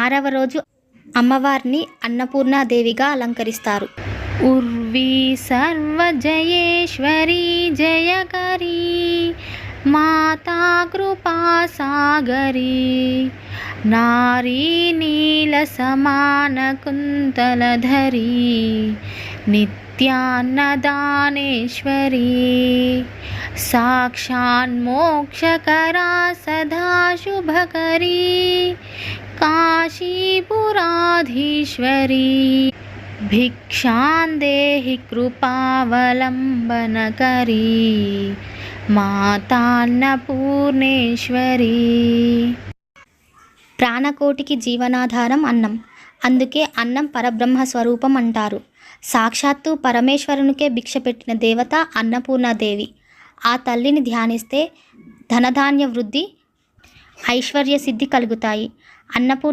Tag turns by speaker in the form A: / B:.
A: 6వ రోజు అమ్మవారిని అన్నపూర్ణాదేవిగా అలంకరిస్తారు. ఉర్వీ సర్వజయేశ్వరీ జయకరీ మాతా కృపాసాగరీ నారీ నీల సమాన కుంతలధరీ నిత్యాన్నదానేశ్వరీ సాక్షాన్మోక్షకరా సదా శుభకరీ కాశీపురాధీశ్వరీ భిక్షాందేహి కృపావలంబనకరీ మాతాన్నపూర్ణేశ్వరీ. ప్రాణకోటికి జీవనాధారం అన్నం. అందుకే అన్నం పరబ్రహ్మ స్వరూపం అంటారు. సాక్షాత్తు పరమేశ్వరునికే భిక్ష పెట్టిన దేవత అన్నపూర్ణాదేవి. ఆ తల్లిని ధ్యానిస్తే ధనధాన్య వృద్ధి, ఐశ్వర్య సిద్ధి కలుగుతాయి. అన్నపూర్ణ